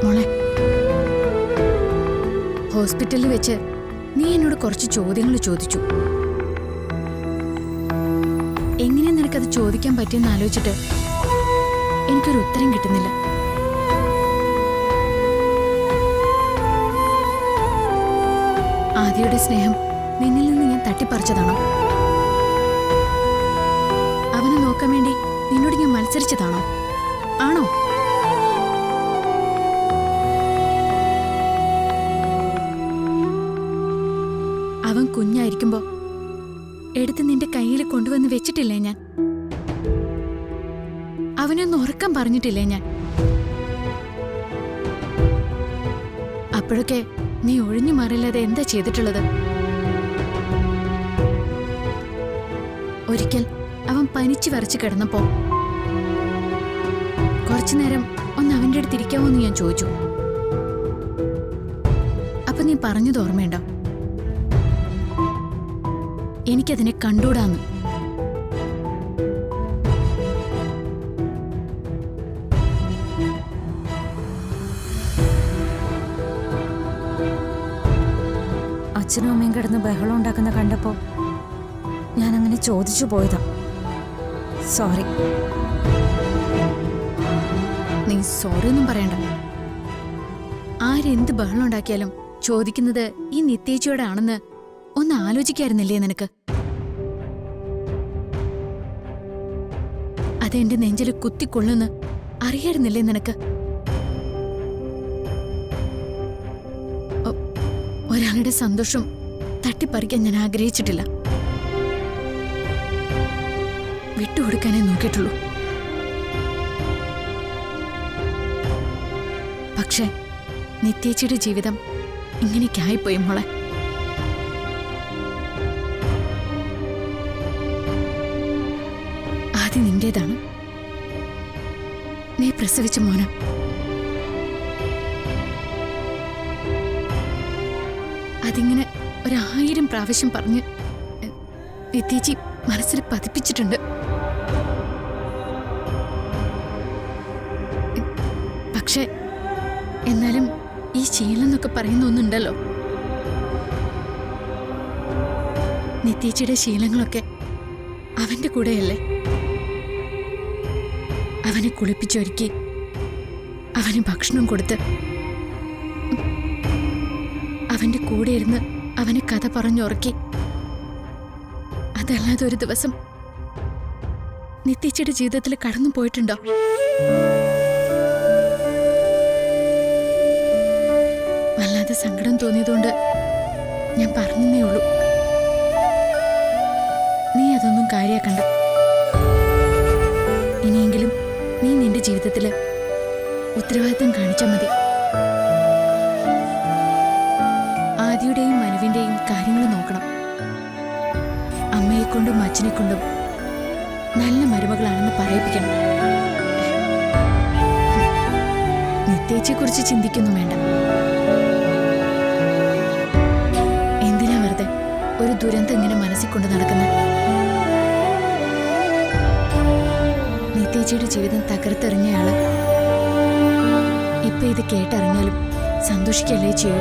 മോളെ, ഹോസ്പിറ്റലിൽ വെച്ച് നീ എന്നോട് കുറച്ച് ചോദ്യങ്ങൾ ചോദിച്ചു. എങ്ങനെ നിനക്കത് ചോദിക്കാൻ പറ്റിയെന്ന് ആലോചിച്ചിട്ട് എനിക്കൊരു ഉത്തരം കിട്ടുന്നില്ല. ആദിയുടെ സ്നേഹം നിന്നിൽ നിന്ന് ഞാൻ തട്ടിപ്പറിച്ചതാണോ? അവനെ നോക്കാൻ വേണ്ടി നിന്നോട് ഞാൻ മത്സരിച്ചതാണോ? ആണോ? അവൻ കുഞ്ഞായിരിക്കുമ്പോ എടുത്ത് നിന്റെ കയ്യിൽ കൊണ്ടുവന്ന് വെച്ചിട്ടില്ലേ ഞാൻ? അവനൊന്ന് ഉറക്കം പറഞ്ഞിട്ടില്ലേ ഞാൻ? അപ്പോഴൊക്കെ നീ ഒഴിഞ്ഞു മാറില്ലാതെ എന്താ ചെയ്തിട്ടുള്ളത്? ഒരിക്കൽ അവൻ പനിച്ചു വരച്ച് കിടന്നപ്പോ കുറച്ചുനേരം ഒന്ന് അവന്റെ അടുത്ത് ഇരിക്കാമോ എന്ന് ഞാൻ ചോദിച്ചു. അപ്പൊ നീ പറഞ്ഞത് ഓർമ്മയുണ്ടോ? എനിക്കതിനെ കണ്ടൂടാന്ന്. അച്ഛനും അമ്മയും കിടന്ന് ബഹളം ഉണ്ടാക്കുന്ന കണ്ടപ്പോ ഞാൻ അങ്ങനെ ചോദിച്ചു പോയതാ. സോറി. നീ സോറി ഒന്നും പറയണ്ട. ആരെന്ത് ബഹളം ഉണ്ടാക്കിയാലും ചോദിക്കുന്നത് ഈ നിത്യേച്ചിയോടെ ആണെന്ന് ഒന്ന് ആലോചിക്കായിരുന്നില്ലേ നിനക്ക്? അതെന്റെ നെഞ്ചിൽ കുത്തിക്കൊള്ളുന്ന് അറിയായിരുന്നില്ലേ നിനക്ക്? ഒരാളുടെ സന്തോഷം തട്ടിപ്പറിക്കാൻ ഞാൻ ആഗ്രഹിച്ചിട്ടില്ല. വിട്ടുകൊടുക്കാനേ നോക്കിയിട്ടുള്ളൂ. പക്ഷെ നിത്യേച്ചിയുടെ ജീവിതം ഇങ്ങനെയൊക്കെയായിപ്പോയി മോളെ. ആദ്യം നിന്റേതാണ്. നീ പ്രസവിച്ച മോന. അതിങ്ങനെ 1000 പ്രാവശ്യം പറഞ്ഞ് നിത്യേച്ചി മനസ്സിൽ പതിപ്പിച്ചിട്ടുണ്ട്. പക്ഷെ എന്നാലും ഈ ശീലം എന്നൊക്കെ പറയുന്ന ഒന്നുണ്ടല്ലോ. നിത്യേച്ചിയുടെ ശീലങ്ങളൊക്കെ അവന്റെ കൂടെയല്ലേ? അവനെ കുളിപ്പിച്ചൊരുക്കി അവന് ഭക്ഷണം കൊടുത്ത് അവന്റെ കൂടെ ഇരുന്ന് അവനെ കഥ പറഞ്ഞുറക്കി. അതല്ലാതെ ഒരു ദിവസം നിത്യേച്ചിയുടെ ജീവിതത്തിൽ കടന്നു പോയിട്ടുണ്ടോ? വല്ലാതെ സങ്കടം തോന്നിയതുകൊണ്ട് ഞാൻ പറഞ്ഞേ ഉള്ളൂ. നീ അതൊന്നും കാര്യാക്കണ്ട. ഇനിയെങ്കിലും നീ നിന്റെ ജീവിതത്തില് ഉത്തരവാദിത്തം കാണിച്ചാൽ മതി. ആദിയുടെയും മനുവിന്റെയും കാര്യങ്ങൾ നോക്കണം. അമ്മയെക്കൊണ്ടും അച്ഛനെക്കൊണ്ടും നല്ല മരുമകളാണെന്ന് പറയിപ്പിക്കണം. നിത്യേച്ചിയെക്കുറിച്ച് ചിന്തിക്കൊന്നും വേണ്ട. എന്തിനാ വെറുതെ ഒരു ദുരന്തം ഇങ്ങനെ മനസ്സിൽ കൊണ്ട് നടക്കുന്നത്? നിത്യേച്ചിയുടെ ജീവിതം തകർത്തെറിഞ്ഞയാള് ഇപ്പൊ ഇത് കേട്ടറിഞ്ഞാലും സന്തോഷിക്കല്ലേ ചെയ്യൂ.